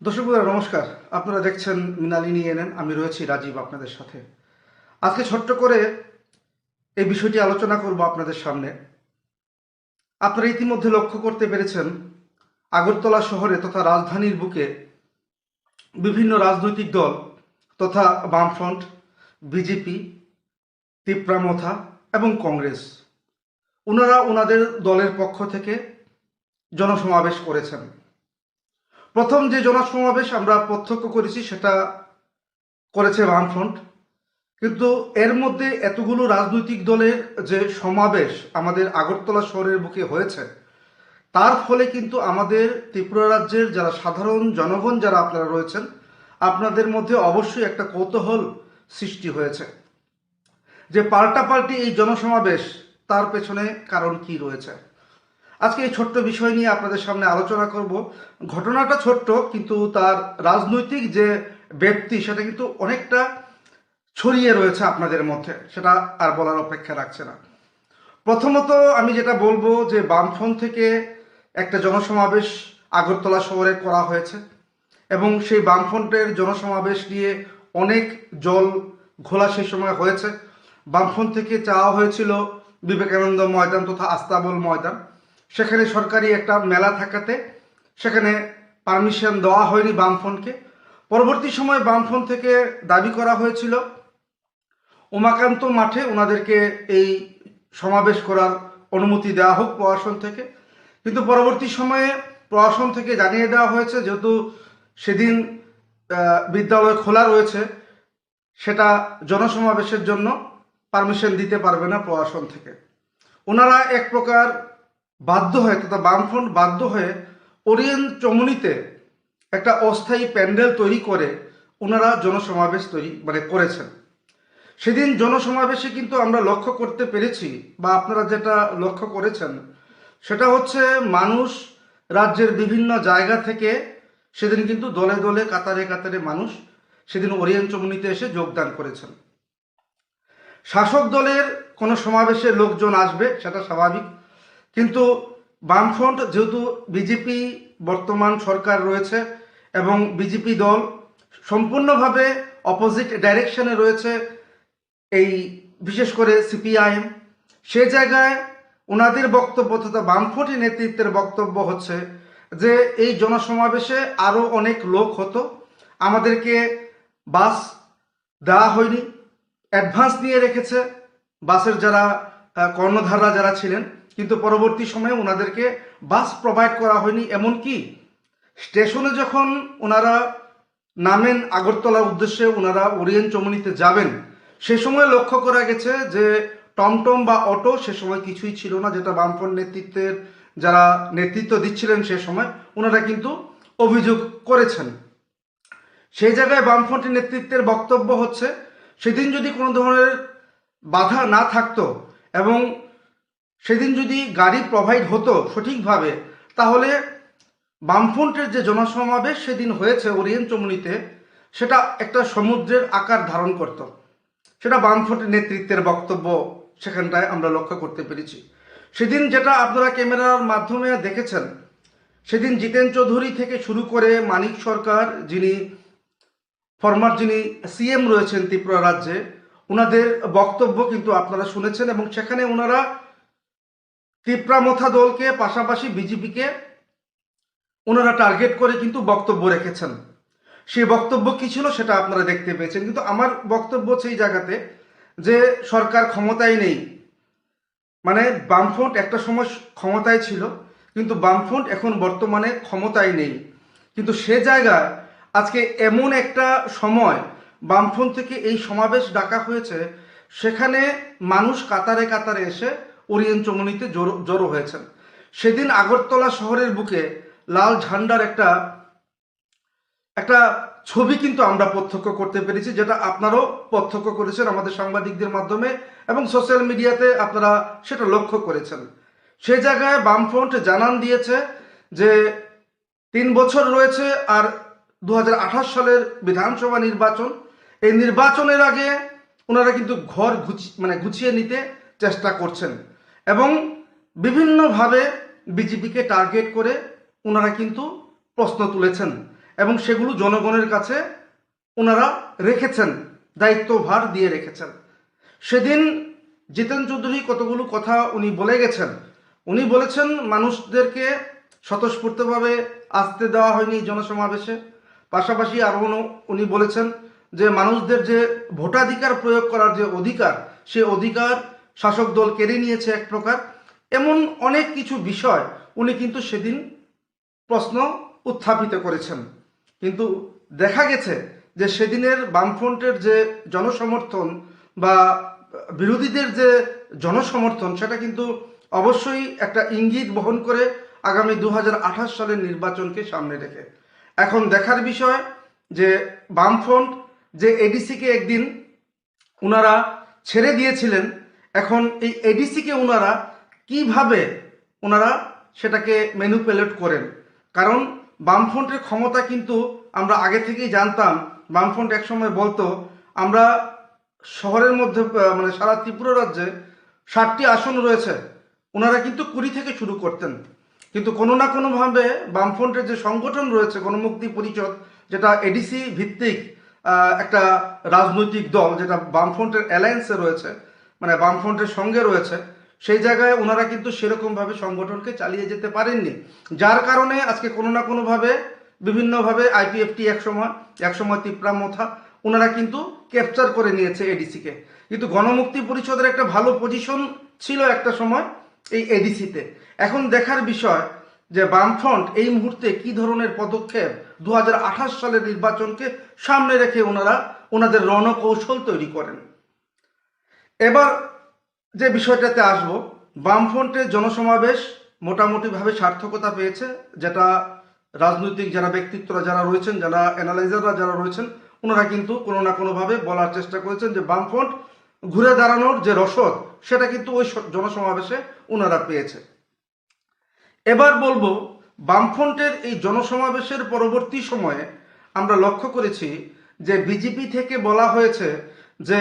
দর্শক বন্ধুরা নমস্কার। আপনারা দেখছেন মৃণালিনী এনএন। আমি রয়েছি রাজীব আপনাদের সাথে। আজকে ছোট্ট করে এই বিষয়টি আলোচনা করব আপনাদের সামনে। আপনারা ইতিমধ্যে লক্ষ্য করতে পেরেছেন আগরতলা শহরে তথা রাজধানীর বুকে বিভিন্ন রাজনৈতিক দল তথা বামফ্রন্ট, বিজেপি, তিপ্রামথা এবং কংগ্রেস ওনারা ওনাদের দলের পক্ষ থেকে জনসমাবেশ করেছেন। প্রথম যে জনসমাবেশ আমরা প্রত্যক্ষ করেছি সেটা করেছে বামফ্রন্ট, কিন্তু এর মধ্যে এতগুলো রাজনৈতিক দলের যে সমাবেশ আমাদের আগরতলা শহরের বুকে হয়েছে, তার ফলে কিন্তু আমাদের ত্রিপুরা রাজ্যের যারা সাধারণ জনগণ যারা আপনারা রয়েছেন, আপনাদের মধ্যে অবশ্যই একটা কৌতূহল সৃষ্টি হয়েছে যে পাল্টাপাল্টি এই জনসমাবেশ, তার পেছনে কারণ কি রয়েছে। আজকে এই ছোট্ট বিষয় নিয়ে আপনাদের সামনে আলোচনা করব। ঘটনাটা ছোট্ট, কিন্তু তার রাজনৈতিক যে ব্যাপ্তি সেটা কিন্তু অনেকটা ছড়িয়ে রয়েছে আপনাদের মধ্যে, সেটা আর বলার অপেক্ষা রাখছে না। প্রথমত আমি যেটা বলবো যে বামফ্রন্ট থেকে একটা জনসমাবেশ আগরতলা শহরে করা হয়েছে এবং সেই বামফ্রন্টের জনসমাবেশ নিয়ে অনেক জল ঘোলা সেই সময় হয়েছে। বামফ্রন্ট থেকে চাওয়া হয়েছিল বিবেকানন্দ ময়দান তথা আস্তাবল ময়দান, সেখানে সরকারি একটা মেলা থাকাতে সেখানে পারমিশন দেওয়া হয়নি বামফ্রন্টকে। পরবর্তী সময়ে বামফ্রন্ট থেকে দাবি করা হয়েছিল উমাকান্ত মাঠে ওনাদেরকে এই সমাবেশ করার অনুমতি দেওয়া হোক প্রশাসন থেকে, কিন্তু পরবর্তী সময়ে প্রশাসন থেকে জানিয়ে দেওয়া হয়েছে যেহেতু সেদিন বিদ্যালয় খোলা রয়েছে, সেটা জনসমাবেশের জন্য পারমিশন দিতে পারবে না প্রশাসন থেকে। ওনারা এক প্রকার বাধ্য হয়ে তথা বামফ্রন্ট বাধ্য হয়ে ওরিয়েন্ট চমুনিতে একটা অস্থায়ী প্যান্ডেল তৈরি করে ওনারা জনসমাবেশ করেছেন। সেদিন জনসমাবেশে কিন্তু আমরা লক্ষ্য করতে পেরেছি বা আপনারা যেটা লক্ষ্য করেছেন সেটা হচ্ছে মানুষ রাজ্যের বিভিন্ন জায়গা থেকে সেদিন কিন্তু দলে দলে কাতারে কাতারে মানুষ সেদিন ওরিয়েন্ট চমুনিতে এসে যোগদান করেছেন। শাসক দলের কোনো সমাবেশে লোকজন আসবে সেটা স্বাভাবিক, কিন্তু বামফ্রন্ট যেহেতু বিজেপি বর্তমান সরকার রয়েছে এবং বিজেপি দল সম্পূর্ণভাবে অপোজিট ডাইরেকশনে রয়েছে, এই বিশেষ করে সিপিআইএম, সে জায়গায় ওনাদের বক্তব্য তথা বামফ্রন্টের নেতৃত্বের বক্তব্য হচ্ছে যে এই জনসমাবেশে আরও অনেক লোক হতো, আমাদেরকে বাস দেওয়া হয়নি, অ্যাডভান্স নিয়ে রেখেছে বাসের যারা কর্ণধাররা যারা ছিলেন, কিন্তু পরবর্তী সময়ে ওনাদেরকে বাস প্রোভাইড করা হয়নি। এমনকি স্টেশনে যখন ওনারা নামেন আগরতলার উদ্দেশ্যে, ওনারা ওরিয়েন্ট চমুনিতে যাবেন, সে সময় লক্ষ্য করা গেছে যে টমটম বা অটো সে সময় কিছুই ছিল না, যেটা বামফ্রন্ট নেতৃত্বের যারা নেতৃত্ব দিচ্ছিলেন সে সময় ওনারা কিন্তু অভিযোগ করেছেন। সেই জায়গায় বামফ্রন্টের নেতৃত্বের বক্তব্য হচ্ছে সেদিন যদি কোনো ধরনের বাধা না থাকতো এবং সেদিন যদি গাড়ি প্রোভাইড হতো সঠিকভাবে, তাহলে বামফ্রন্টের যে জনসমাবেশ সেদিন হয়েছে ওরিয়েন্ট চমুনিতে সেটা একটা সমুদ্রের আকার ধারণ করত। সেটা বামফ্রন্টের নেতৃত্বের বক্তব্য সেখানটায় আমরা লক্ষ্য করতে পেরেছি। সেদিন যেটা আপনারা ক্যামেরার মাধ্যমে দেখেছেন, সেদিন জিতেন চৌধুরী থেকে শুরু করে মানিক সরকার, যিনি যিনি সিএম রয়েছেন ত্রিপুরা রাজ্যে, ওনাদের বক্তব্য কিন্তু আপনারা শুনেছেন এবং সেখানে ওনারা তিপ্রামথা দলকে পাশাপাশি বিজেপিকে ওনারা টার্গেট করে কিন্তু বক্তব্য রেখেছেন। সেই বক্তব্য কি ছিল সেটা আপনারা দেখতে পেয়েছেন, কিন্তু আমার বক্তব্য সেই জায়গাতে যে সরকার ক্ষমতায় নেই, মানে বামফ্রন্ট একটা সময় ক্ষমতায় ছিল কিন্তু বামফ্রন্ট এখন বর্তমানে ক্ষমতায় নেই, কিন্তু সে জায়গায় আজকে এমন একটা সময় বামফ্রন্ট থেকে এই সমাবেশ ডাকা হয়েছে, সেখানে মানুষ কাতারে কাতারে এসে ওরিয়েন্ট চমুনিতে জড়ো হয়েছেন। সেদিন আগরতলা শহরের বুকে লাল ঝান্ডার একটা একটা ছবি কিন্তু আমরা প্রত্যক্ষ করতে পেরেছি, যেটা আপনারাও প্রত্যক্ষ করেছেন আমাদের সাংবাদিকদের মাধ্যমে এবং সোশ্যাল মিডিয়াতে আপনারা সেটা লক্ষ্য করেছেন। সে জায়গায় বামফ্রন্ট জানান দিয়েছে যে 3 বছর রয়েছে আর 2028 সালের বিধানসভা নির্বাচন, এই নির্বাচনের আগে ওনারা কিন্তু ঘর গুছিয়ে নিতে চেষ্টা করছেন এবং বিভিন্নভাবে বিজেপিকে টার্গেট করে ওনারা কিন্তু প্রশ্ন তুলেছেন এবং সেগুলো জনগণের কাছে ওনারা রেখেছেন, দায়িত্বভার দিয়ে রেখেছেন। সেদিন জিতেন চৌধুরী কতগুলো কথা উনি বলে গেছেন। উনি বলেছেন মানুষদেরকে স্বতঃস্ফূর্তভাবে আসতে দেওয়া হয়নি জনসমাবেশে। পাশাপাশি আরও উনি বলেছেন যে মানুষদের যে ভোটাধিকার প্রয়োগ করার যে অধিকার, সে অধিকার শাসক দল কেড়ে নিয়েছে এক প্রকার। এমন অনেক কিছু বিষয় উনি কিন্তু সেদিন প্রশ্ন উত্থাপিত করেছেন। কিন্তু দেখা গেছে যে সেদিনের বামফ্রন্টের যে জনসমর্থন বা বিরোধীদের যে জনসমর্থন, সেটা কিন্তু অবশ্যই একটা ইঙ্গিত বহন করে আগামী 2028 সালের নির্বাচনকে সামনে রেখে। এখন দেখার বিষয় যে বামফ্রন্ট যে এডিসিকে একদিন ওনারা ছেড়ে দিয়েছিলেন, এখন এই এডিসিকে ওনারা কিভাবে ওনারা সেটাকে ম্যানিপুলেট করেন। কারণ বামফ্রন্টের ক্ষমতা কিন্তু আমরা আগে থেকেই জানতাম। বামফ্রন্ট একসময় বলতো আমরা শহরের মধ্যে মানে সারা ত্রিপুরা রাজ্যে 60টি আসন রয়েছে, ওনারা কিন্তু 20 থেকে শুরু করতেন। কিন্তু কোনো না কোনোভাবে বামফ্রন্টের যে সংগঠন রয়েছে গণমুক্তি পরিষদ, যেটা এডিসি ভিত্তিক একটা রাজনৈতিক দল, যেটা বামফ্রন্টের অ্যালায়েন্সে রয়েছে, মানে বামফ্রন্টের সঙ্গে রয়েছে, সেই জায়গায় ওনারা কিন্তু সেরকমভাবে সংগঠনকে চালিয়ে যেতে পারেননি। যার কারণে আজকে কোনো না কোনোভাবে বিভিন্নভাবে আইপিএফটি একসময় তিপ্রা মোথা ওনারা কিন্তু ক্যাপচার করে নিয়েছে এডিসিকে। কিন্তু গণমুক্তি পরিষদের একটা ভালো পজিশন ছিল একটা সময় এই এডিসিতে। এখন দেখার বিষয় যে বামফ্রন্ট এই মুহূর্তে কি ধরনের পদক্ষেপ 2028 সালের নির্বাচনকে সামনে রেখে ওনারা ওনাদের রণকৌশল তৈরি করেন। এবার যে বিষয়টাতে আসব, বামফ্রন্টের জনসমাবেশ মোটামুটিভাবে সার্থকতা পেয়েছে, যেটা রাজনৈতিক যারা ব্যক্তিত্বরা যারা রয়েছেন, যারা অ্যানালাইজাররা যারা রয়েছেন, ওনারা কিন্তু কোনো না কোনোভাবে বলার চেষ্টা করেছেন যে বামফ্রন্ট ঘুরে দাঁড়ানোর যে রসদ, সেটা কিন্তু ওই জনসমাবেশে ওনারা পেয়েছে। এবার বলবো বামফ্রন্টের এই জনসমাবেশের পরবর্তী সময়ে আমরা লক্ষ্য করেছি যে বিজেপি থেকে বলা হয়েছে যে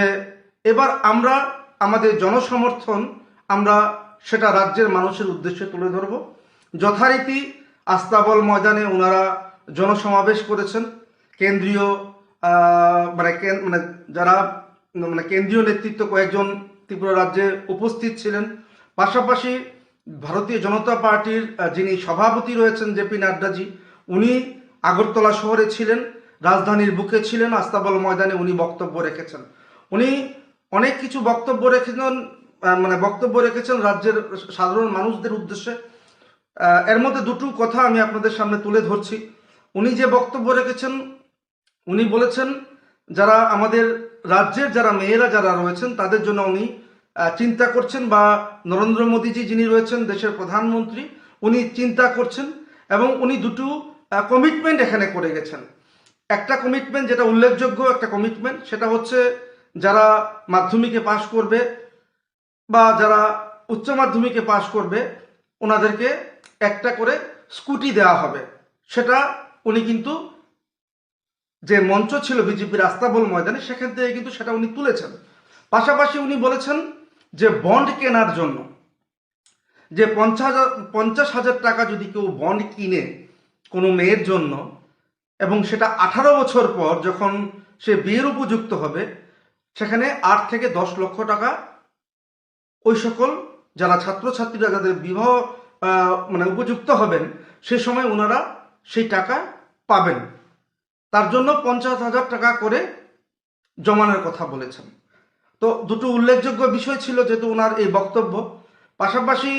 এবার আমরা আমাদের জনসমর্থন আমরা সেটা রাজ্যের মানুষের উদ্দেশ্যে তুলে ধরব। যথারীতি আস্তাবল ময়দানে ওনারা জনসমাবেশ করেছেন। কেন্দ্রীয় মানে যারা মানে কেন্দ্রীয় নেতৃত্ব কয়েকজন ত্রিপুরা রাজ্যে উপস্থিত ছিলেন। পাশাপাশি ভারতীয় জনতা পার্টির যিনি সভাপতি রয়েছেন জেপি নাড্ডাজি, উনি আগরতলা শহরে ছিলেন, রাজধানীর বুকে ছিলেন, আস্তাবল ময়দানে উনি বক্তব্য রেখেছেন। উনি অনেক কিছু বক্তব্য রেখেছেন রাজ্যের সাধারণ মানুষদের উদ্দেশ্যে। এর মধ্যে দুটো কথা আমি আপনাদের সামনে তুলে ধরছি। উনি যে বক্তব্য রেখেছেন, উনি বলেছেন যারা আমাদের রাজ্যের যারা মেয়েরা যারা রয়েছেন তাদের জন্য উনি চিন্তা করছেন, বা নরেন্দ্র মোদীজি যিনি রয়েছেন দেশের প্রধানমন্ত্রী, উনি চিন্তা করছেন এবং উনি দুটো কমিটমেন্ট এখানে করে গেছেন। একটা কমিটমেন্ট যেটা উল্লেখযোগ্য একটা কমিটমেন্ট, সেটা হচ্ছে যারা মাধ্যমিকে পাশ করবে বা যারা উচ্চ মাধ্যমিকে পাশ করবে ওনাদেরকে একটা করে স্কুটি দেওয়া হবে। সেটা উনি কিন্তু যে মঞ্চ ছিল বিজেপির আস্তাবল ময়দানে, সেখান থেকে কিন্তু সেটা উনি তুলেছেন। পাশাপাশি উনি বলেছেন যে বন্ড কেনার জন্য যে 50,000 টাকা যদি কেউ বন্ড কিনে কোনো মেয়ের জন্য, এবং সেটা 18 বছর পর যখন সে বিয়ের উপযুক্ত হবে, সেখানে 8 থেকে 10 লক্ষ টাকা ওই সকল যারা ছাত্রছাত্রীরা যাদের বিবাহ উপযুক্ত হবেন সে সময় ওনারা সেই টাকা পাবেন। তার জন্য 50,000 টাকা করে জমানোর কথা বলেছেন। তো দুটো উল্লেখযোগ্য বিষয় ছিল যেহেতু ওনার এই বক্তব্য। পাশাপাশি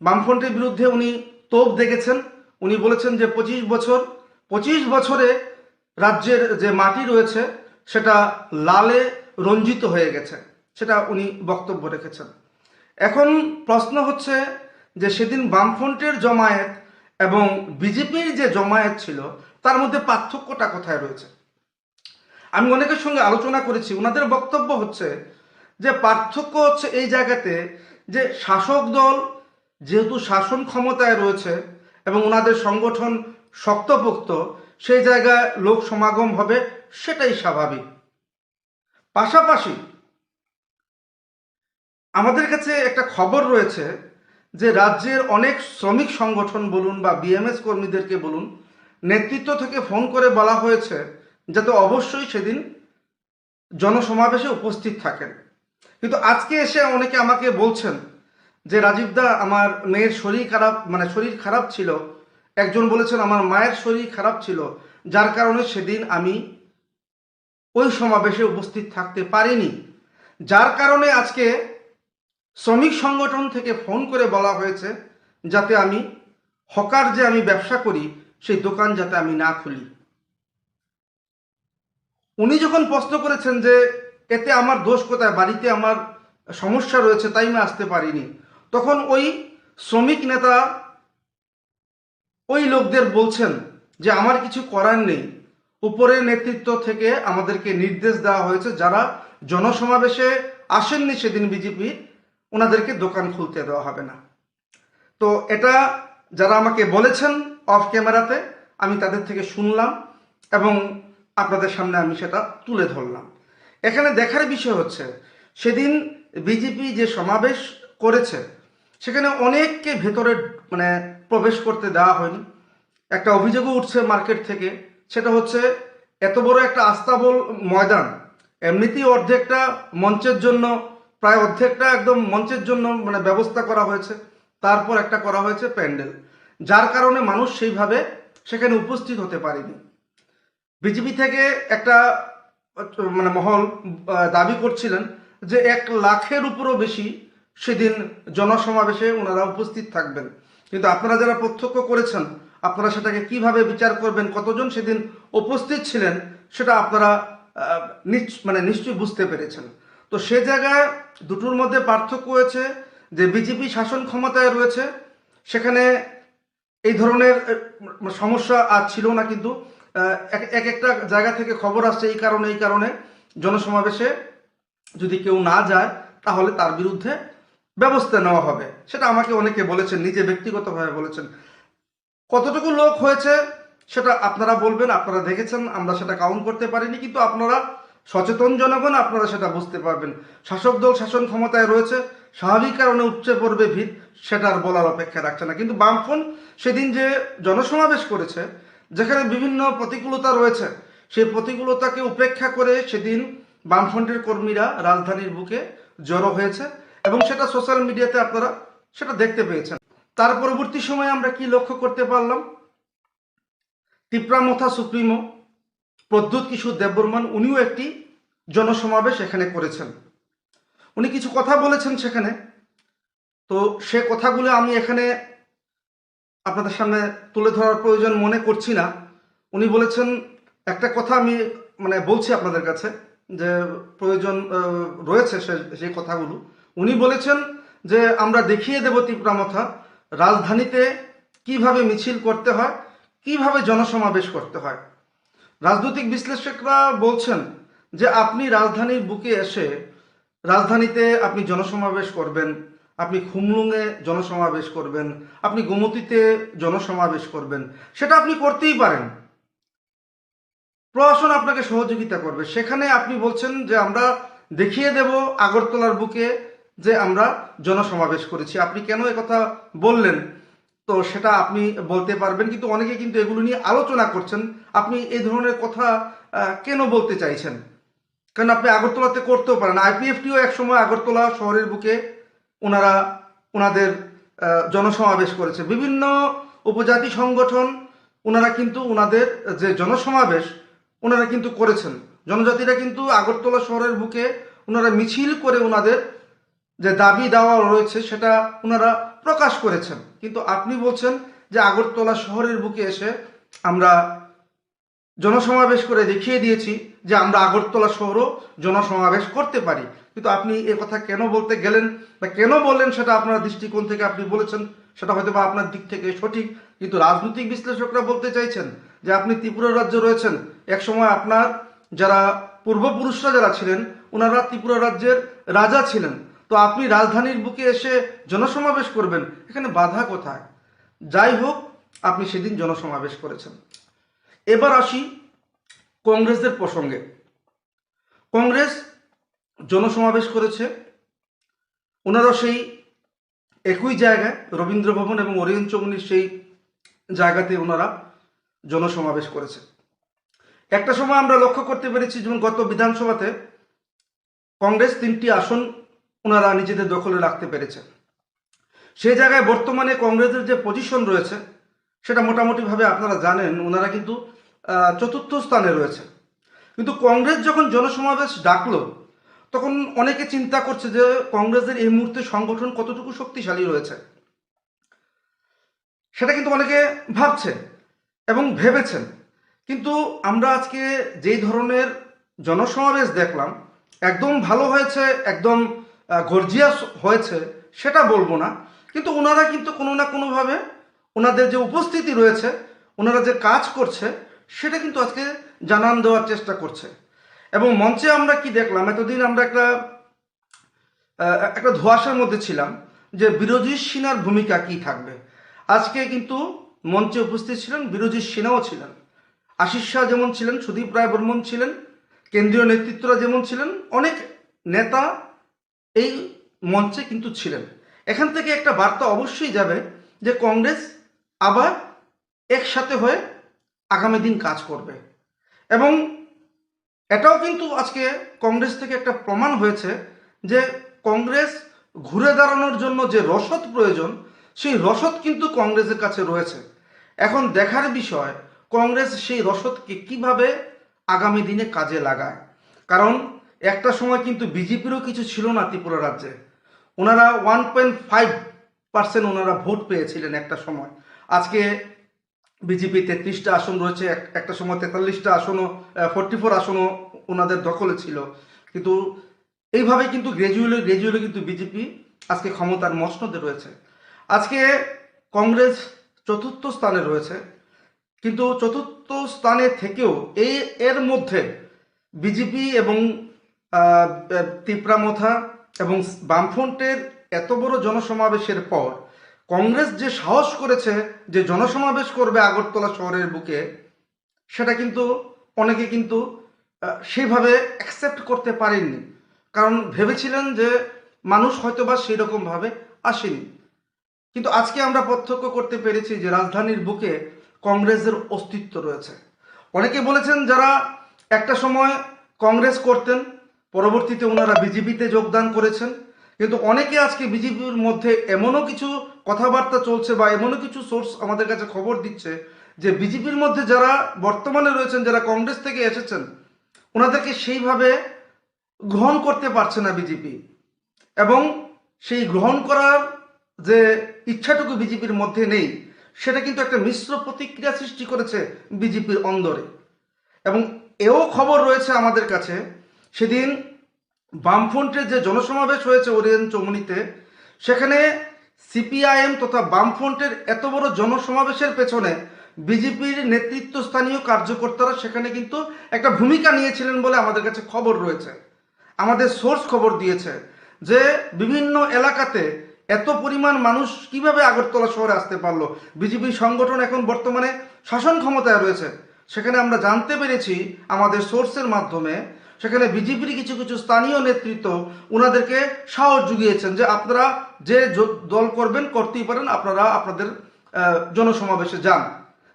বামফ্রন্টের বিরুদ্ধে উনি তোপ দেখেছেন। উনি বলেছেন যে 25 বছরে রাজ্যের যে মাটি রয়েছে সেটা লালে রঞ্জিত হয়ে গেছে, সেটা উনি বক্তব্য রেখেছেন। এখন প্রশ্ন হচ্ছে যে সেদিন বামফ্রন্টের জমায়েত এবং বিজেপির যে জমায়েত ছিল তার মধ্যে পার্থক্যটা কোথায় রয়েছে। আমি অনেকের সঙ্গে আলোচনা করেছি, ওনাদের বক্তব্য হচ্ছে যে পার্থক্য হচ্ছে এই জায়গাতে যে শাসক দল যেহেতু শাসন ক্ষমতায় রয়েছে এবং ওনাদের সংগঠন শক্তপোক্ত, সেই জায়গায় লোক সমাগম হবে, সেটাই স্বাভাবিক। পাশাপাশি আমাদের কাছে একটা খবর রয়েছে যে রাজ্যের অনেক শ্রমিক সংগঠন বলুন বা বিএমএস কর্মীদেরকে বলুন, নেতৃত্ব থেকে ফোন করে বলা হয়েছে যাতে অবশ্যই সেদিন জনসমাবেশে উপস্থিত থাকেন। কিন্তু আজকে এসে অনেকে আমাকে বলছেন যে রাজীবদা, আমার মেয়ের শরীর খারাপ, মানে শরীর খারাপ ছিল, একজন বলেছেন আমার মায়ের শরীর খারাপ ছিল, যার কারণে সেদিন আমি ওই সমাবেশে উপস্থিত থাকতে পারিনি। যার কারণে আজকে শ্রমিক সংগঠন থেকে ফোন করে বলা হয়েছে যাতে আমি হকার যে আমি ব্যবসা করি সেই দোকান যাতে আমি না খুলি। উনি যখন প্রশ্ন করেছেন যে এতে আমার দোষ কোথায়, বাড়িতে আমার সমস্যা রয়েছে তাই আমি আসতে পারিনি, তখন ওই শ্রমিক নেতা ওই লোকদের বলছেন যে আমার কিছু করার নেই, উপরের নেতৃত্ব থেকে আমাদেরকে নির্দেশ দেওয়া হয়েছে যারা জনসমাবেশে আসেননি সেদিন বিজেপি, ওনাদেরকে দোকান খুলতে দেওয়া হবে না। তো এটা যারা আমাকে বলেছেন অফ ক্যামেরাতে, আমি তাদের থেকে শুনলাম এবং আপনাদের সামনে আমি সেটা তুলে ধরলাম। এখানে দেখার বিষয় হচ্ছে সেদিন বিজেপি যে সমাবেশ করেছে সেখানে অনেককে ভেতরে মানে প্রবেশ করতে দেওয়া হয়নি। একটা অভিযোগও উঠছে মার্কেট থেকে, সেটা হচ্ছে এত বড় একটা আস্তাবল ময়দান, এমনিতেই অর্ধেকটা মঞ্চের জন্য, প্রায় অর্ধেকটা একদম মঞ্চের জন্য মানে ব্যবস্থা করা হয়েছে, তারপর একটা করা হয়েছে প্যান্ডেল, যার কারণে মানুষ সেইভাবে সেখানে উপস্থিত হতে পারেনি। বিজেপি থেকে একটা মানে মহল দাবি করছিলেন যে 1,00,000-এর উপরও বেশি সেদিন জনসমাবেশে ওনারা উপস্থিত থাকবেন। কিন্তু আপনারা যারা প্রত্যক্ষ করেছেন আপনারা সেটাকে কিভাবে বিচার করবেন, কতজন সেদিন উপস্থিত ছিলেন সেটা আপনারা মানে নিশ্চয়ই বুঝতে পেরেছেন। তো সে জায়গায় দুটোর মধ্যে পার্থক্য হয়েছে যে বিজেপি শাসন ক্ষমতায় রয়েছে, সেখানে এই ধরনের সমস্যা আর ছিল না। কিন্তু এক একটা জায়গা থেকে খবর আসছে এই কারণে জনসমাবেশে যদি কেউ না যায় তাহলে তার বিরুদ্ধে ব্যবস্থা নেওয়া হবে, সেটা আমাকে অনেকে বলেছেন, নিজে ব্যক্তিগতভাবে বলেছেন। কতটুকু লোক হয়েছে সেটা আপনারা বলবেন, আপনারা দেখেছেন, আমরা সেটা কাউন্ট করতে পারিনি, কিন্তু আপনারা সচেতন জনগণ, আপনারা সেটা বুঝতে পারবেন। শাসক দল শাসন ক্ষমতায় রয়েছে, স্বাভাবিক কারণে উপচে পড়বে ভিড়, সেটা আর বলার অপেক্ষা রাখছে না। কিন্তু বামফ্রন্ট সেদিন যে জনসমাবেশ করেছে যেখানে বিভিন্ন প্রতিকূলতা রয়েছে, সেই প্রতিকূলতাকে উপেক্ষা করে সেদিন বামফ্রন্টের কর্মীরা রাজধানীর বুকে জড়ো হয়েছে এবং সেটা সোশ্যাল মিডিয়াতে আপনারা সেটা দেখতে পেয়েছেন। তার পরবর্তী সময়ে আমরা কি লক্ষ্য করতে পারলাম, তিপ্রামথা সুপ্রিমো প্রদ্যুৎ কিশোর দেববর্মন উনিও একটি জনসমাবেশ এখানে করেছেন। উনি কিছু কথা বলেছেন সেখানে, তো সে কথাগুলো আমি এখানে আপনাদের সামনে তুলে ধরার প্রয়োজন মনে করছি না। উনি বলেছেন একটা কথা, আমি মানে বলছি আপনাদের কাছে যে প্রয়োজন রয়েছে সেই কথাগুলো। উনি বলেছেন যে আমরা দেখিয়ে দেব তিপ্রামথা রাজধানীতে কিভাবে মিছিল করতে হয়, কিভাবে জনসমাবেশ করতে হয়। রাজনৈতিক বিশ্লেষকরা বলছেন যে আপনি রাজধানীর বুকে এসে রাজধানীতে আপনি জনসমাবেশ করবেন, আপনি খুমলুঙে জনসমাবেশ করবেন, আপনি গোমতীতে জনসমাবেশ করবেন, সেটা আপনি করতেই পারেন, প্রশাসন আপনাকে সহযোগিতা করবে। সেখানে আপনি বলছেন যে আমরা দেখিয়ে দেব আগরতলার বুকে যে আমরা জনসমাবেশ করেছি, আপনি কেন কথা বললেন? তো সেটা আপনি বলতে পারবেন, কিন্তু অনেকে কিন্তু এগুলো নিয়ে আলোচনা করছেন, আপনি এই ধরনের কথা কেন বলতে চাইছেন? কারণ আপনি আগরতলাতে করতেও পারেন। আইপিএফটিও একসময় আগরতলা শহরের বুকে ওনারা ওনাদের জনসমাবেশ করেছে, বিভিন্ন উপজাতি সংগঠন ওনারা কিন্তু ওনাদের যে জনসমাবেশ ওনারা কিন্তু করেছেন। জনজাতিরা কিন্তু আগরতলা শহরের বুকে ওনারা মিছিল করে ওনাদের যে দাবি দেওয়া রয়েছে সেটা ওনারা প্রকাশ করেছেন। কিন্তু আপনি বলছেন যে আগরতলা শহরের বুকে এসে আমরা জনসমাবেশ করে দেখিয়ে দিয়েছি যে আমরা আগরতলা শহরও জনসমাবেশ করতে পারি। কিন্তু আপনি এ কথা কেন বলতে গেলেন বা কেন বললেন সেটা আপনার দৃষ্টিকোণ থেকে আপনি বলেছেন, সেটা হয়তো বা আপনার দিক থেকে সঠিক, কিন্তু রাজনৈতিক বিশ্লেষকরা বলতে চাইছেন যে আপনি ত্রিপুরা রাজ্য রয়েছেন, একসময় আপনার যারা পূর্বপুরুষরা যারা ছিলেন ওনারা ত্রিপুরা রাজ্যের রাজা ছিলেন, তো আপনি রাজধানীর বুকে এসে জনসমাবেশ করবেন, এখানে বাধা কোথায়? যাই হোক, আপনি সেদিন জনসমাবেশ করেছেন। এবার আসি কংগ্রেসদের প্রসঙ্গে। কংগ্রেস জনসমাবেশ করেছে, ওনারা সেই একই জায়গায় রবীন্দ্র ভবন এবং ওরিয়েন্ট চৌমুহনীর সেই জায়গাতে ওনারা জনসমাবেশ করেছে। একটা সময় আমরা লক্ষ্য করতে পেরেছি, যেমন গত বিধানসভাতে কংগ্রেস 3টি আসন ওনারা নিজেদের দখলে রাখতে পেরেছে। সেই জায়গায় বর্তমানে কংগ্রেসের যে পজিশন রয়েছে সেটা মোটামুটিভাবে আপনারা জানেন, ওনারা কিন্তু 4র্থ স্থানে রয়েছে। কিন্তু কংগ্রেস যখন জনসমাবেশ ডাকলো তখন অনেকে চিন্তা করছে যে কংগ্রেসের এই মুহূর্তে সংগঠন কতটুকু শক্তিশালী রয়েছে, সেটা কিন্তু অনেকে ভাবছে এবং ভেবেছেন। কিন্তু আমরা আজকে যেই ধরনের জনসমাবেশ দেখলাম, একদম ভালো হয়েছে, একদম গর্জিয়াস হয়েছে সেটা বলবো না, কিন্তু ওনারা কিন্তু কোনো না কোনোভাবে ওনাদের যে উপস্থিতি রয়েছে, ওনারা যে কাজ করছে সেটা কিন্তু আজকে জানান দেওয়ার চেষ্টা করছে। এবং মঞ্চে আমরা কি দেখলাম, এতদিন আমরা একটা ধোঁয়াশার মধ্যে ছিলাম যে বিরোধী সিনহার ভূমিকা কি থাকবে। আজকে কিন্তু মঞ্চে উপস্থিত ছিলেন বিরোধী সিনহাও ছিলেন, আশিস শাহ যেমন ছিলেন, সুদীপ রায় বর্মন ছিলেন, কেন্দ্রীয় নেতৃত্বরা যেমন ছিলেন, অনেক নেতা এই মঞ্চে কিন্তু ছিলেন। এখান থেকে একটা বার্তা অবশ্যই যাবে যে কংগ্রেস আবার একসাথে হয়ে আগামী দিন কাজ করবে। এবং এটাও কিন্তু আজকে কংগ্রেস থেকে একটা প্রমাণ হয়েছে যে কংগ্রেস ঘুরে দাঁড়ানোর জন্য যে রসদ প্রয়োজন, সেই রসদ কিন্তু কংগ্রেসের কাছে রয়েছে। এখন দেখার বিষয় কংগ্রেস সেই রসদকে কিভাবে আগামী দিনে কাজে লাগায়। কারণ একটা সময় কিন্তু বিজেপিরও কিছু ছিল না ত্রিপুরা রাজ্যে। ওনারা 1.5% ওনারা ভোট পেয়েছিলেন একটা সময়। আজকে বিজেপি 33টা আসন রয়েছে, একটা সময় 43টা আসনও 44 আসনও ওনাদের দখলে ছিল। কিন্তু এইভাবে কিন্তু গ্রাজুয়ালি কিন্তু বিজেপি আজকে ক্ষমতার মসনদে রয়েছে। আজকে কংগ্রেস 4র্থ স্থানে রয়েছে, কিন্তু 4র্থ স্থানে থেকেও এর মধ্যে বিজেপি এবং তিপ্রামথা এবং বামফ্রন্টের এত বড় জনসমাবেশের পর কংগ্রেস যে সাহস করেছে যে জনসমাবেশ করবে আগরতলা শহরের বুকে, সেটা কিন্তু অনেকে কিন্তু সেইভাবে অ্যাকসেপ্ট করতে পারেননি। কারণ ভেবেছিলেন যে মানুষ হয়তোবা সেই রকমভাবে আসেনি। কিন্তু আজকে আমরা প্রত্যক্ষ করতে পেরেছি যে রাজধানীর বুকে কংগ্রেসের অস্তিত্ব রয়েছে। অনেকে বলেছেন যারা একটা সময় কংগ্রেস করতেন, পরবর্তীতে ওনারা বিজেপিতে যোগদান করেছেন, কিন্তু অনেকে আজকে বিজেপির মধ্যে এমনও কিছু কথাবার্তা চলছে বা এমনও কিছু সোর্স আমাদের কাছে খবর দিচ্ছে যে বিজেপির মধ্যে যারা বর্তমানে রয়েছেন, যারা কংগ্রেস থেকে এসেছেন, ওনাদেরকে সেইভাবে গ্রহণ করতে পারছে না বিজেপি। এবং সেই গ্রহণ করার যে ইচ্ছাটুকু বিজেপির মধ্যে নেই, সেটা কিন্তু একটা মিশ্র প্রতিক্রিয়া সৃষ্টি করেছে বিজেপির অন্দরে। এবং এও খবর রয়েছে আমাদের কাছে, সেদিন বামফ্রন্টের যে জনসমাবেশ হয়েছে ওরিয়েন্ট চৌমুহনীতে, সেখানে সিপিআইএম তথা বামফ্রন্টের এত বড় জনসমাবেশের পেছনে বিজেপির নেতৃত্বস্থানীয় কার্যকর্তারা সেখানে কিন্তু একটা ভূমিকা নিয়েছিলেন বলে আমাদের কাছে খবর রয়েছে। আমাদের সোর্স খবর দিয়েছে যে বিভিন্ন এলাকাতে এত পরিমাণ মানুষ কিভাবে আগরতলা শহরে আসতে পারলো। বিজেপি সংগঠন এখন বর্তমানে শাসন ক্ষমতায় রয়েছে, সেখানে আমরা জানতে পেরেছি আমাদের সোর্সের মাধ্যমে, সেখানে বিজেপির কিছু কিছু স্থানীয় নেতৃত্ব ওনাদেরকে সাহস জুগিয়েছেন যে আপনারা যে দল করবেন করতেই পারেন, আপনারা আপনাদের জনসমাবেশে যান।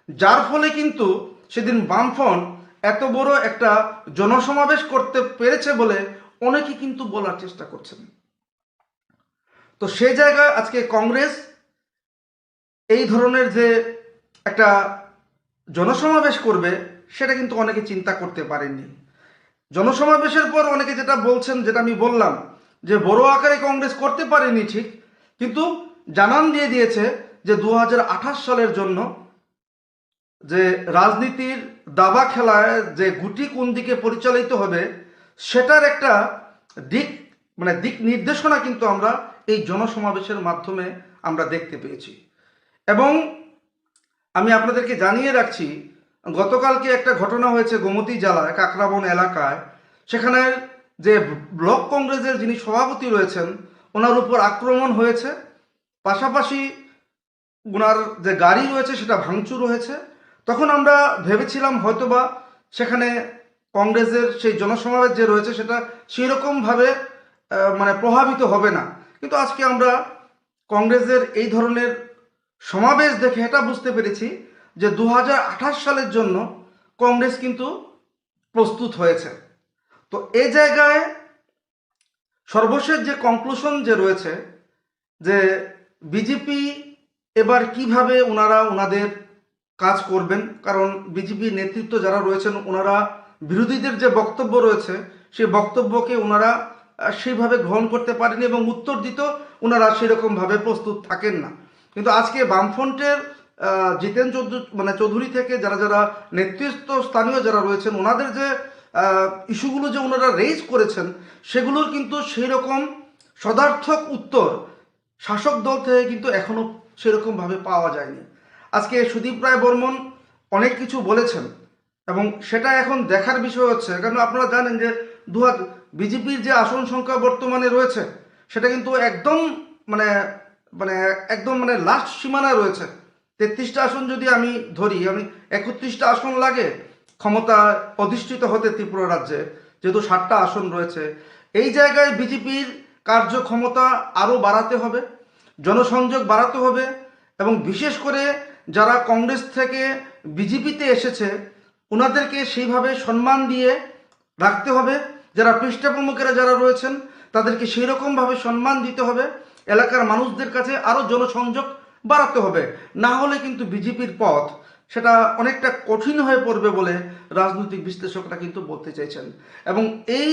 যার ফলে কিন্তু সেদিন বামফ্রন্ট এত বড় একটা জনসমাবেশ করতে পেরেছে বলে অনেকে কিন্তু বলার চেষ্টা করছেন। তো সেই জায়গায় আজকে কংগ্রেস এই ধরনের যে একটা জনসমাবেশ করবে সেটা কিন্তু অনেকে চিন্তা করতে পারেননি। জনসমাবেশের পর অনেকে যেটা বলছেন, যেটা আমি বললাম যে বড় আকারে কংগ্রেস করতে পারেনি ঠিক, কিন্তু জানান দিয়ে দিয়েছে যে 2028 সালের জন্য যে রাজনীতির দাবা খেলায় যে গুটি কোন দিকে পরিচালিত হবে সেটার একটা দিক নির্দেশনা কিন্তু আমরা এই জনসমাবেশের মাধ্যমে আমরা দেখতে পেয়েছি। এবং আমি আপনাদেরকে জানিয়ে রাখছি, গতকালকে একটা ঘটনা হয়েছে গোমতী জেলায় কাকরাবন এলাকায়। সেখানে যে ব্লক কংগ্রেসের যিনি সভাপতি রয়েছেন ওনার উপর আক্রমণ হয়েছে, পাশাপাশি ওনার যে গাড়ি রয়েছে সেটা ভাঙচুর হয়েছে। তখন আমরা ভেবেছিলাম হয়তোবা সেখানে কংগ্রেসের সেই জনসমাবেশ যে রয়েছে সেটা সেই রকমভাবে প্রভাবিত হবে না। কিন্তু আজকে আমরা কংগ্রেসের এই ধরনের সমাবেশ দেখে এটা বুঝতে পেরেছি যে 2028 সালের জন্য কংগ্রেস কিন্তু প্রস্তুত হয়েছে। তো এই জায়গায় সর্বশেষ যে কনক্লুশন যে রয়েছে যে বিজেপি এবার কিভাবে ওনাদের কাজ করবেন, কারণ বিজেপি নেতৃত্ব যারা রয়েছেন ওনারা বিরোধীদের যে বক্তব্য রয়েছে সেই বক্তব্যকে ওনারা সেইভাবে গ্রহণ করতে পারেনি এবং উত্তর দিত ওনারা সেরকমভাবে প্রস্তুত থাকেন না। কিন্তু আজকে বামফ্রন্টের জিতেন চৌধুরী থেকে যারা নেতৃত্ব স্থানীয় যারা রয়েছেন ওনাদের যে ইস্যুগুলো যে ওনারা রেজ করেছেন সেগুলোর কিন্তু সেই রকম সদার্থক উত্তর শাসক দল থেকে কিন্তু এখনো সেরকমভাবে পাওয়া যায়নি। আজকে সুদীপ রায় বর্মন অনেক কিছু বলেছেন এবং সেটা এখন দেখার বিষয় হচ্ছে, কারণ আপনারা জানেন যে বিজেপির যে আসন সংখ্যা বর্তমানে রয়েছে সেটা কিন্তু একদম লাস্ট সীমানায় রয়েছে। 33টা আসন যদি আমি ধরি, 31টা আসন লাগে ক্ষমতা অধিষ্ঠিত হতে ত্রিপুরা রাজ্যে, যেহেতু 7টা আসন রয়েছে। এই জায়গায় বিজেপির কার্যক্ষমতা আরও বাড়াতে হবে, জনসংযোগ বাড়াতে হবে এবং বিশেষ করে যারা কংগ্রেস থেকে বিজেপিতে এসেছে ওনাদেরকে সেইভাবে সম্মান দিয়ে রাখতে হবে। যারা পৃষ্ঠা প্রমুখেরা যারা রয়েছেন তাদেরকে সেই রকমভাবে সম্মান দিতে হবে, এলাকার মানুষদের কাছে আরও জনসংযোগ বাড়াতে হবে। না হলে কিন্তু বিজেপির পথ সেটা অনেকটা কঠিন হয়ে পড়বে বলে রাজনৈতিক বিশ্লেষকরা কিন্তু বলতে চাইছেন। এবং এই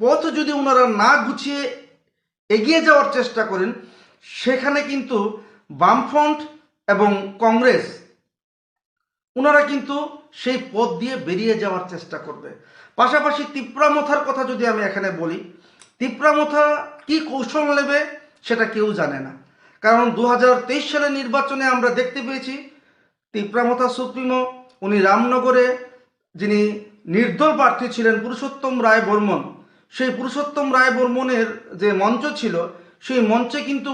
পথ যদি ওনারা না গুছিয়ে এগিয়ে যাওয়ার চেষ্টা করেন সেখানে কিন্তু বামফ্রন্ট এবং কংগ্রেস ওনারা কিন্তু সেই পথ দিয়ে বেরিয়ে যাওয়ার চেষ্টা করবে। পাশাপাশি তিপ্রামথার কথা যদি আমি এখানে বলি, তিপ্রামথা কি কৌশল নেবে সেটা কেউ জানে না। কারণ 2023 সালের নির্বাচনে আমরা দেখতে পেয়েছি তিপ্রামথা সুপ্রিমো উনি রামনগরে যিনি নির্দল প্রার্থী ছিলেন পুরুষোত্তম রায় বর্মন, সেই পুরুষোত্তম রায় বর্মনের যে মঞ্চ ছিল সেই মঞ্চে কিন্তু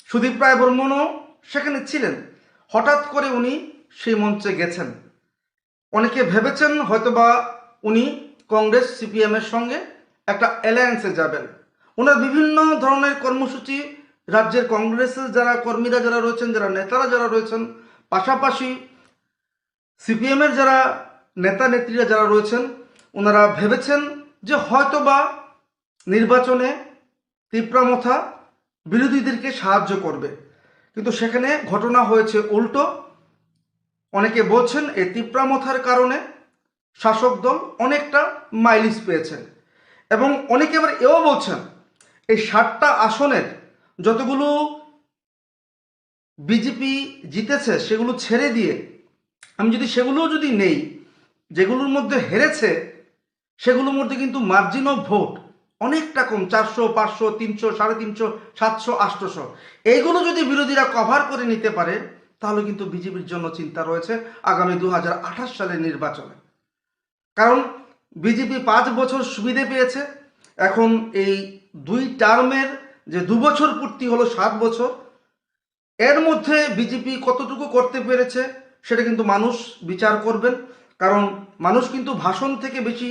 সুদীপ রায় বর্মনও সেখানে ছিলেন। হঠাৎ করে উনি সেই মঞ্চে গেছেন, অনেকে ভেবেছেন হয়তোবা উনি কংগ্রেস সিপিএমের সঙ্গে একটা অ্যালায়েন্সে যাবেন। ওনার বিভিন্ন ধরনের কর্মসূচি রাজ্যের কংগ্রেসের যারা কর্মীরা যারা রয়েছেন, যারা নেতারা যারা রয়েছেন, পাশাপাশি সিপিএমের যারা নেতা নেত্রীরা যারা রয়েছেন ওনারা ভেবেছেন যে হয়তোবা নির্বাচনে তিপ্রামথা বিরোধীদেরকে সাহায্য করবে, কিন্তু সেখানে ঘটনা হয়েছে উল্টো। অনেকে বলছেন এই তিপ্রামথার কারণে শাসক দল অনেকটা মাইলেজ পেয়েছেন এবং অনেকে আবার এও বলছেন এই 7টা আসনের যতগুলো বিজেপি জিতেছে সেগুলো ছেড়ে দিয়ে আমি যদি সেগুলোও যদি নেই, যেগুলোর মধ্যে হেরেছে সেগুলোর মধ্যে কিন্তু মার্জিন অফ ভোট অনেকটা কম, 400, 500, 300, 350, 700, 800। এইগুলো যদি বিরোধীরা কভার করে নিতে পারে তাহলে কিন্তু বিজেপির জন্য চিন্তা রয়েছে আগামী 2028 সালের নির্বাচনে। কারণ বিজেপি 5 বছর সুবিধে পেয়েছে, এখন এই 2 টার্মের যে 2 বছর পূর্তি হলো 7 বছর, এর মধ্যে বিজেপি কতটুকু করতে পেরেছে সেটা কিন্তু মানুষ বিচার করবেন। কারণ মানুষ কিন্তু ভাষণ থেকে বেশি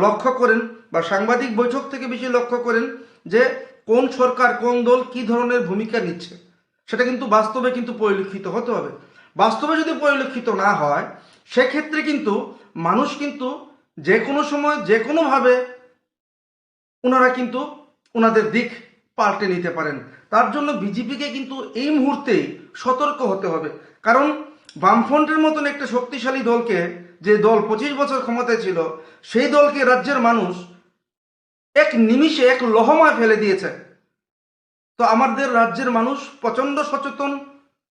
লক্ষ্য করেন বা সাংবাদিক বৈঠক থেকে বেশি লক্ষ্য করেন যে কোন সরকার কোন দল কি ধরনের ভূমিকা নিচ্ছে, সেটা কিন্তু বাস্তবে কিন্তু পরিলক্ষিত হতে হবে। বাস্তবে যদি পরিলক্ষিত না হয় সেক্ষেত্রে কিন্তু মানুষ কিন্তু যে কোনো সময় যে কোনোভাবে ওনারা কিন্তু ওনাদের দিক পাল্টে নিতে পারেন। তার জন্য বিজেপিকে কিন্তু এই মুহূর্তেই সতর্ক হতে হবে। কারণ বামফ্রন্টের মতন একটা শক্তিশালী দলকে, যে দল 25 বছর ক্ষমতায় ছিল, সেই দলকে রাজ্যের মানুষ এক নিমিষে এক লহমায় ফেলে দিয়েছে। তো আমাদের রাজ্যের মানুষ প্রচণ্ড সচেতন,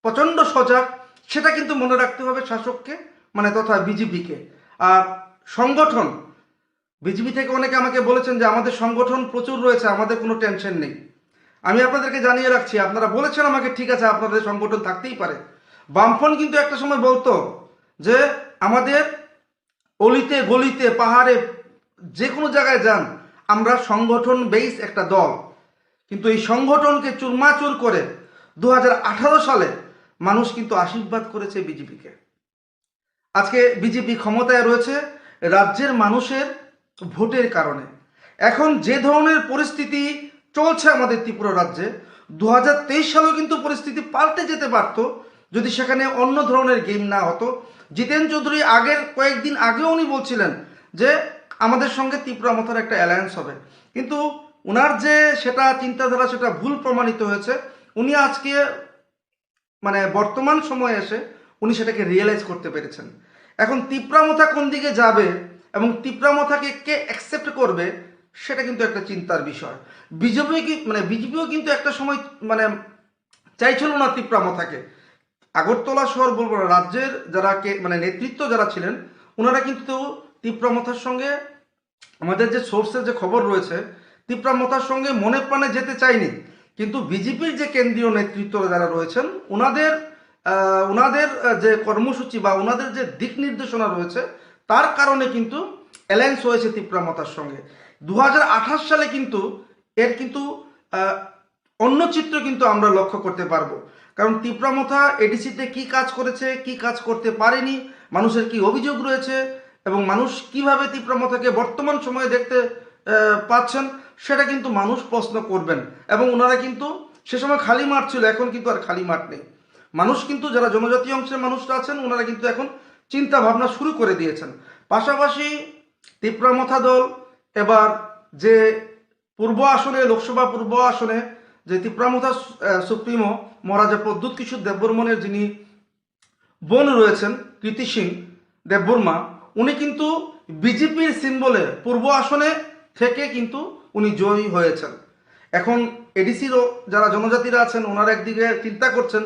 প্রচণ্ড সজাগ, সেটা কিন্তু মনে রাখতে হবে শাসককে তথা বিজেপিকে। আর সংগঠন, বিজেপি থেকে অনেকে আমাকে বলেছেন যে আমাদের সংগঠন প্রচুর রয়েছে, আমাদের কোনো টেনশন নেই। আমি আপনাদেরকে জানিয়ে রাখছি, আপনারা বলেছেন আমাকে, ঠিক আছে আপনাদের সংগঠন থাকতেই পারে। বামফ্রন্ট কিন্তু একটা সময় বলতো যে আমাদের অলিতে গলিতে পাহাড়ে যে কোনো জায়গায় যান, আমরা সংগঠন বেস একটা দল। কিন্তু এই সংগঠনকে চুরমাচুর করে 2018 সালে মানুষ কিন্তু আশীর্বাদ করেছে বিজেপিকে। আজকে বিজেপি ক্ষমতায় রয়েছে রাজ্যের মানুষের ভোটের কারণে। এখন যে ধরনের পরিস্থিতি চলছে আমাদের ত্রিপুরা রাজ্যে, 2023 সালেও কিন্তু পরিস্থিতি পাল্টে যেতে পারত যদি সেখানে অন্য ধরনের গেম না হতো। জিতেন চৌধুরী আগের কয়েকদিন আগেও উনি বলছিলেন যে আমাদের সঙ্গে তিপ্রামথার একটা অ্যালায়েন্স হবে, কিন্তু ওনার যে সেটা চিন্তাধারা সেটা ভুল প্রমাণিত হয়েছে। উনি আজকে মানে বর্তমান সময়ে এসে উনি সেটাকে রিয়েলাইজ করতে পেরেছেন। এখন তিপ্রামথা কোন দিকে যাবে এবং তিপ্রামথাকে কে অ্যাকসেপ্ট করবে সেটা কিন্তু একটা চিন্তার বিষয়। বিজেপিও কিন্তু একটা সময় মানে চাইছিল না তিপ্রামথাকে। আগরতলা শহর বলবো না, রাজ্যের যারা মানে নেতৃত্ব যারা ছিলেন ওনারা কিন্তু তিপ্রামথার সঙ্গে, আমাদের যে সোর্সের যে খবর রয়েছে, তিপ্রামথার সঙ্গে মনে প্রাণে যেতে চায়নি। কিন্তু বিজেপির যে কেন্দ্রীয় নেতৃত্ব যারা রয়েছেন ওনাদের যে কর্মসূচি বা ওনাদের যে দিক নির্দেশনা রয়েছে তার কারণে কিন্তু অ্যালায়েন্স হয়েছে তিপ্রামথার সঙ্গে। 2028 সালে কিন্তু এর কিন্তু অন্য চিত্র কিন্তু আমরা লক্ষ্য করতে পারবো। কারণ তিপ্রামথা এডিসিতে কি কাজ করেছে, কি কাজ করতে পারেনি, মানুষের কি অভিযোগ রয়েছে এবং মানুষ কিভাবে তিপ্রামথাকে বর্তমান সময়ে দেখতে পাচ্ছেন সেটা কিন্তু মানুষ প্রশ্ন করবেন। এবং ওনারা কিন্তু সে সময় খালি মাঠ ছিল, এখন কিন্তু আর খালি মাঠ নেই। মানুষ কিন্তু যারা জনজাতি অংশের মানুষরা আছেন ওনারা কিন্তু এখন চিন্তা ভাবনা শুরু করে দিয়েছেন। পাশাপাশি তিপ্রামথা দল এবার যে পূর্ব আসনে, লোকসভা পূর্ব আসনে যে তিপ্রামথা সুপ্রিমো মহারাজা প্রদ্যুৎ কিশোর দেববর্মনের যিনি বোন রয়েছেন কৃতি সিং দেববর্মা, উনি কিন্তু বিজেপির সিম্বলে পূর্ব আসনে থেকে কিন্তু উনি জয়ী হয়েছেন। এখন এডিসিরও যারা জনজাতিরা আছেন ওনারা একদিকে চিন্তা করছেন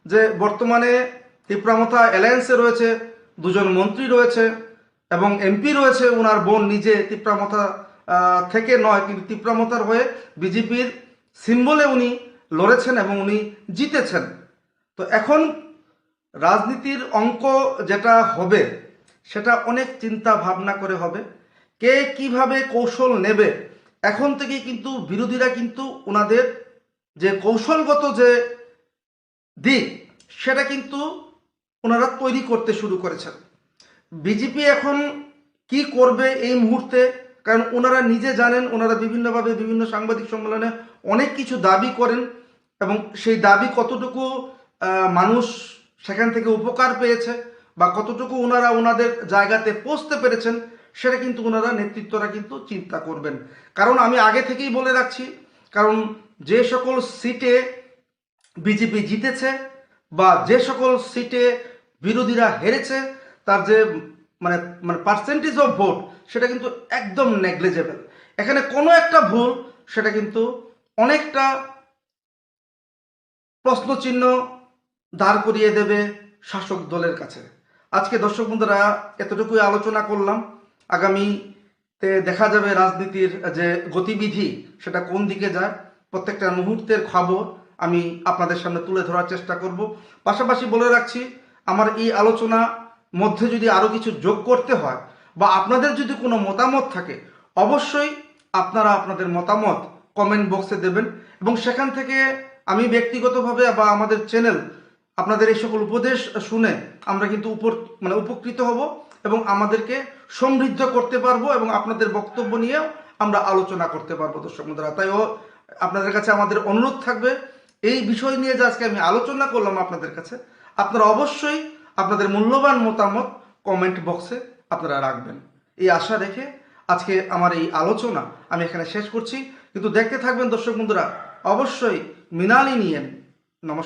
যে বর্তমানে তিপ্রামথা অ্যালায়েন্সে রয়েছে, দুজন মন্ত্রী রয়েছে এবং এমপি রয়েছে, ওনার বোন নিজে তিপ্রামথা থেকে নয় কিন্তু তিপ্রামথার হয়ে বিজেপির সিম্বলে উনি লড়েছেন এবং উনি জিতেছেন। তো এখন রাজনীতির অঙ্ক যেটা হবে সেটা অনেক চিন্তা ভাবনা করে হবে, কে কিভাবে কৌশল নেবে। এখন থেকেই কিন্তু বিরোধীরা কিন্তু ওনাদের যে কৌশলগত যে দিক সেটা কিন্তু ওনারা তৈরি করতে শুরু করেছেন। বিজেপি এখন কি করবে এই মুহূর্তে, কারণ ওনারা নিজে জানেন, ওনারা বিভিন্নভাবে বিভিন্ন সাংবাদিক সম্মেলনে অনেক কিছু দাবি করেন এবং সেই দাবি কতটুকু মানুষ সেখান থেকে উপকার পেয়েছে বা কতটুকু ওনারা ওনাদের জায়গাতে পৌঁছতে পেরেছেন সেটা কিন্তু ওনারা নেতৃত্বরা কিন্তু চিন্তা করবেন। কারণ আমি আগে থেকেই বলে রাখছি, কারণ যে সকল সিটে বিজেপি জিতেছে বা যে সকল সিটে বিরোধীরা হেরেছে তার যে মানে মানে পার্সেন্টেজ অফ ভোট সেটা কিন্তু একদম নেগলিজেবল। এখানে কোনো একটা ভুল সেটা কিন্তু অনেকটা প্রশ্নচিহ্ন দাঁড় করিয়ে দেবে শাসক দলের কাছে। আজকে দর্শক বন্ধুরা এতটুকুই আলোচনা করলাম। আগামীতে দেখা যাবে রাজনীতির যে গতিবিধি সেটা কোন দিকে যায়, প্রত্যেকটা মুহূর্তের খবর আমি আপনাদের সামনে তুলে ধরার চেষ্টা করব। পাশাপাশি বলে রাখছি, আমার এই আলোচনা মধ্যে যদি আরও কিছু যোগ করতে হয় বা আপনাদের যদি কোনো মতামত থাকে অবশ্যই আপনারা আপনাদের মতামত কমেন্ট বক্সে দেবেন এবং সেখান থেকে আমি ব্যক্তিগতভাবে বা আমাদের চ্যানেল আপনাদের এই সকল উপদেশ শুনে আমরা কিন্তু উপকৃত হব এবং আমাদেরকে সমৃদ্ধ করতে পারবো এবং আপনাদের বক্তব্য নিয়েও আমরা আলোচনা করতে পারবো দর্শক বন্ধুরা। তাই আপনাদের কাছে আমাদের অনুরোধ থাকবে, এই বিষয় নিয়ে যে আজকে আমি আলোচনা করলাম আপনাদের কাছে, আপনারা অবশ্যই আপনাদের মূল্যবান মতামত কমেন্ট বক্সে আপনারা রাখবেন। এই আশা রেখে আজকে আমার এই আলোচনা আমি এখানে শেষ করছি, কিন্তু দেখতে থাকবেন দর্শক বন্ধুরা অবশ্যই মৃণালিনী। নমস্কার।